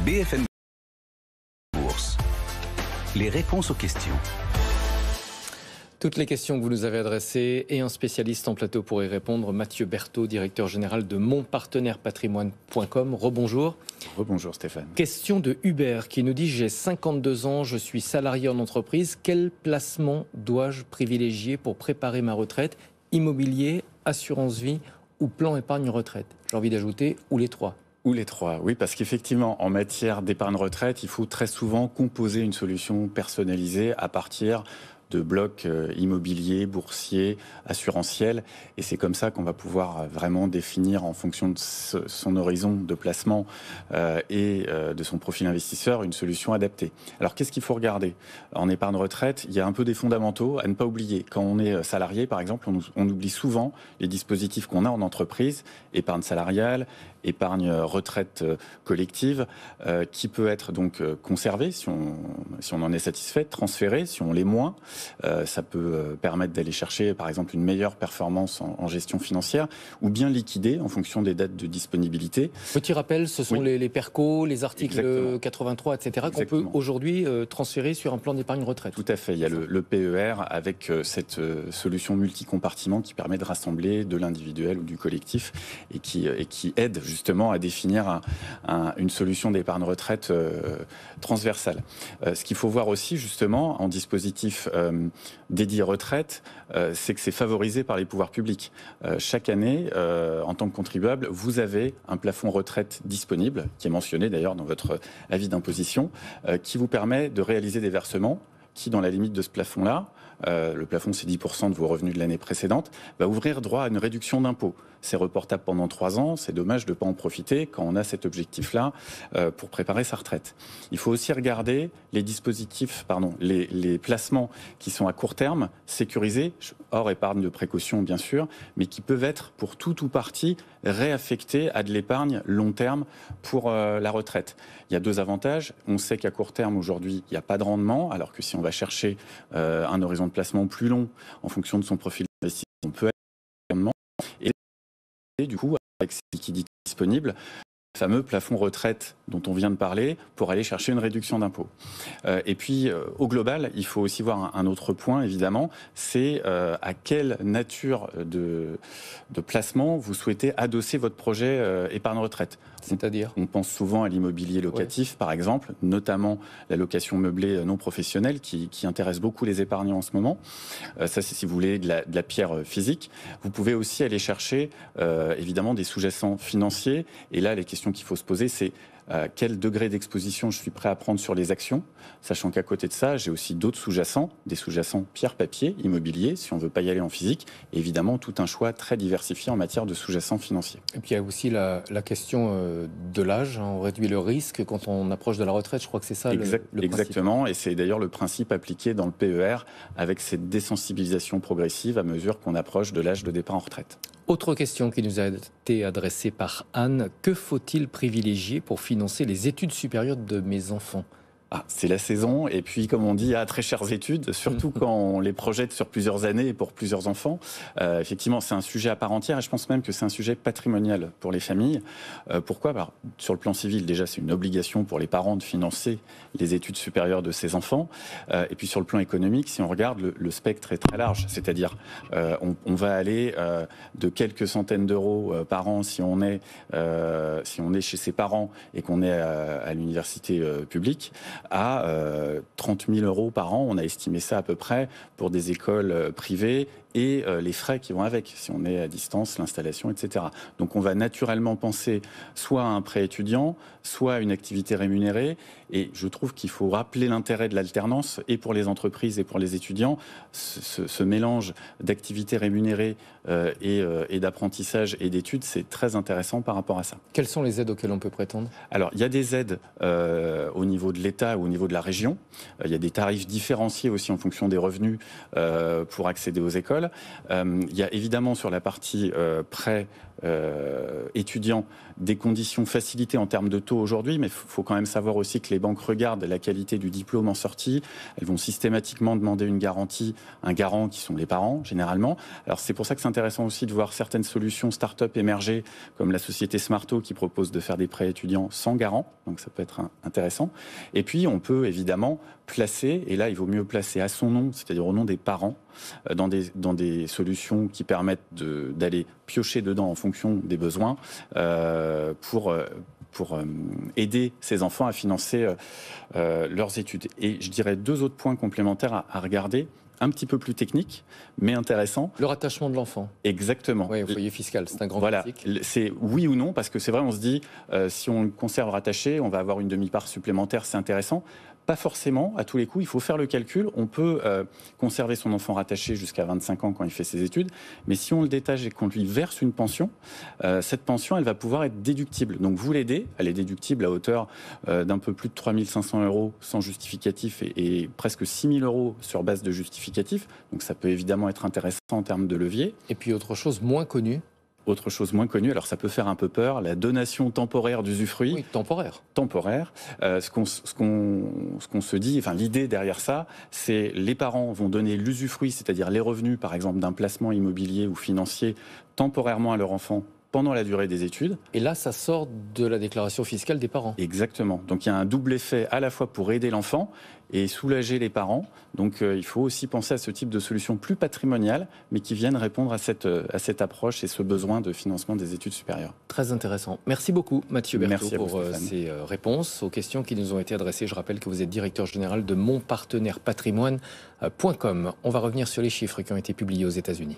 BFM Bourse. Les réponses aux questions. Toutes les questions que vous nous avez adressées et un spécialiste en plateau pour y répondre, Mathieu Berthaud, directeur général de monpartenairepatrimoine.com. Rebonjour. Rebonjour Stéphane. Question de Hubert qui nous dit: j'ai 52 ans, je suis salarié en entreprise. Quel placement dois-je privilégier pour préparer ma retraite? Immobilier, assurance vie ou plan épargne retraite? J'ai envie d'ajouter ou les trois. Ou les trois, oui, parce qu'effectivement, en matière d'épargne retraite, il faut très souvent composer une solution personnalisée à partir de blocs immobiliers, boursiers, assurantiels. Et c'est comme ça qu'on va pouvoir vraiment définir en fonction de son horizon de placement et de son profil investisseur une solution adaptée. Alors qu'est-ce qu'il faut regarder? En épargne retraite, il y a un peu des fondamentaux à ne pas oublier. Quand on est salarié, par exemple, on oublie souvent les dispositifs qu'on a en entreprise, épargne salariale, épargne retraite collective, qui peut être donc conservée si on en est satisfait, transférée si on l'est moins. Ça peut permettre d'aller chercher, par exemple, une meilleure performance en gestion financière, ou bien liquider en fonction des dates de disponibilité. Petit rappel, ce sont les PERCO, les articles Exactement. 83, etc., qu'on Exactement. peut aujourd'hui transférer sur un plan d'épargne retraite. Tout à fait. Il y a le PER avec cette solution multi-compartiment qui permet de rassembler de l'individuel ou du collectif et qui aide justement à définir une solution d'épargne retraite transversale. Ce qu'il faut voir aussi justement en dispositif dédié retraite, c'est que c'est favorisé par les pouvoirs publics. Chaque année, en tant que contribuable, vous avez un plafond retraite disponible, qui est mentionné d'ailleurs dans votre avis d'imposition, qui vous permet de réaliser des versements qui, dans la limite de ce plafond-là, le plafond c'est 10% de vos revenus de l'année précédente, va ouvrir droit à une réduction d'impôt. C'est reportable pendant 3 ans, c'est dommage de ne pas en profiter quand on a cet objectif-là pour préparer sa retraite. Il faut aussi regarder les dispositifs, les placements qui sont à court terme, sécurisés, hors épargne de précaution bien sûr, mais qui peuvent être pour tout ou partie réaffectés à de l'épargne long terme pour la retraite. Il y a deux avantages. On sait qu'à court terme aujourd'hui, il n'y a pas de rendement, alors que si on va chercher un horizon de placement plus long en fonction de son profil d'investissement, on peut être rendement. Et du coup, avec ces liquidités disponibles, le fameux plafond retraite dont on vient de parler pour aller chercher une réduction d'impôt. Et puis, au global, il faut aussi voir un autre point, évidemment, c'est à quelle nature de placement vous souhaitez adosser votre projet épargne retraite. C'est-à-dire ? On pense souvent à l'immobilier locatif, par exemple, notamment la location meublée non professionnelle qui intéresse beaucoup les épargnants en ce moment. Ça, c'est si vous voulez de la pierre physique. Vous pouvez aussi aller chercher, évidemment, des sous-jacents financiers. Et là, les questions qu'il faut se poser, c'est quel degré d'exposition je suis prêt à prendre sur les actions, sachant qu'à côté de ça, j'ai aussi d'autres sous-jacents, des sous-jacents pierre-papier, immobilier, si on ne veut pas y aller en physique, et évidemment tout un choix très diversifié en matière de sous-jacents financiers. Et puis il y a aussi la question de l'âge, on réduit le risque quand on approche de la retraite, je crois que c'est ça le principe. Exactement, et c'est d'ailleurs le principe appliqué dans le PER, avec cette désensibilisation progressive à mesure qu'on approche de l'âge de départ en retraite. Autre question qui nous a été adressée par Anne. Que faut-il privilégier pour financer les études supérieures de mes enfants ? C'est la saison, et puis comme on dit, très chères études, surtout quand on les projette sur plusieurs années et pour plusieurs enfants. Effectivement, c'est un sujet à part entière, et je pense même que c'est un sujet patrimonial pour les familles. Pourquoi ? Sur le plan civil, déjà, c'est une obligation pour les parents de financer les études supérieures de ses enfants. Et puis sur le plan économique, si on regarde, le spectre est très large, c'est-à-dire on va aller de quelques centaines d'euros par an si on est chez ses parents et qu'on est à l'université publique, à 30 000 euros par an. On a estimé ça à peu près pour des écoles privées et les frais qui vont avec, si on est à distance, l'installation, etc. Donc on va naturellement penser soit à un prêt étudiant, soit à une activité rémunérée. Et je trouve qu'il faut rappeler l'intérêt de l'alternance, et pour les entreprises et pour les étudiants, ce mélange d'activités rémunérées et d'apprentissage et d'études, c'est très intéressant par rapport à ça. Quelles sont les aides auxquelles on peut prétendre ? Alors, il y a des aides au niveau de l'État ou au niveau de la région. Il y a des tarifs différenciés aussi en fonction des revenus pour accéder aux écoles. Il y a évidemment sur la partie prêt étudiants des conditions facilitées en termes de taux aujourd'hui, mais il faut quand même savoir aussi que les banques regardent la qualité du diplôme en sortie. Elles vont systématiquement demander une garantie, un garant qui sont les parents généralement. Alors c'est pour ça que c'est intéressant aussi de voir certaines solutions start-up émerger, comme la société Smarto qui propose de faire des prêts étudiants sans garant, donc ça peut être intéressant. Et puis on peut évidemment placer, et là il vaut mieux placer à son nom, c'est-à-dire au nom des parents, dans des solutions qui permettent d'aller piocher dedans en fonction des besoins pour aider ces enfants à financer leurs études. Et je dirais 2 autres points complémentaires à regarder, un petit peu plus techniques, mais intéressants. Le rattachement de l'enfant. Exactement. Oui, au foyer fiscal, c'est un grand classique. C'est oui ou non, parce que c'est vrai, on se dit, si on le conserve rattaché, on va avoir une demi-part supplémentaire, c'est intéressant. Pas forcément, à tous les coups, il faut faire le calcul. On peut conserver son enfant rattaché jusqu'à 25 ans quand il fait ses études, mais si on le détache et qu'on lui verse une pension, cette pension, elle va pouvoir être déductible. Donc vous l'aidez, elle est déductible à hauteur d'un peu plus de 3 500 € sans justificatif et presque 6 000 € sur base de justificatif. Donc ça peut évidemment être intéressant en termes de levier. Et puis autre chose moins connue. Autre chose moins connue, alors ça peut faire un peu peur, la donation temporaire d'usufruit. Oui, temporaire. Temporaire. Ce qu'on se dit, enfin l'idée derrière ça, c'est les parents vont donner l'usufruit, c'est-à-dire les revenus, par exemple, d'un placement immobilier ou financier, temporairement à leur enfant pendant la durée des études. Et là, ça sort de la déclaration fiscale des parents. Exactement. Donc il y a un double effet à la fois pour aider l'enfant et soulager les parents. Donc il faut aussi penser à ce type de solution plus patrimoniale, mais qui viennent répondre à cette approche et ce besoin de financement des études supérieures. Très intéressant. Merci beaucoup Mathieu Berthaud pour Stéphane. ces réponses aux questions qui nous ont été adressées. Je rappelle que vous êtes directeur général de monpartenairepatrimoine.com. On va revenir sur les chiffres qui ont été publiés aux États-Unis.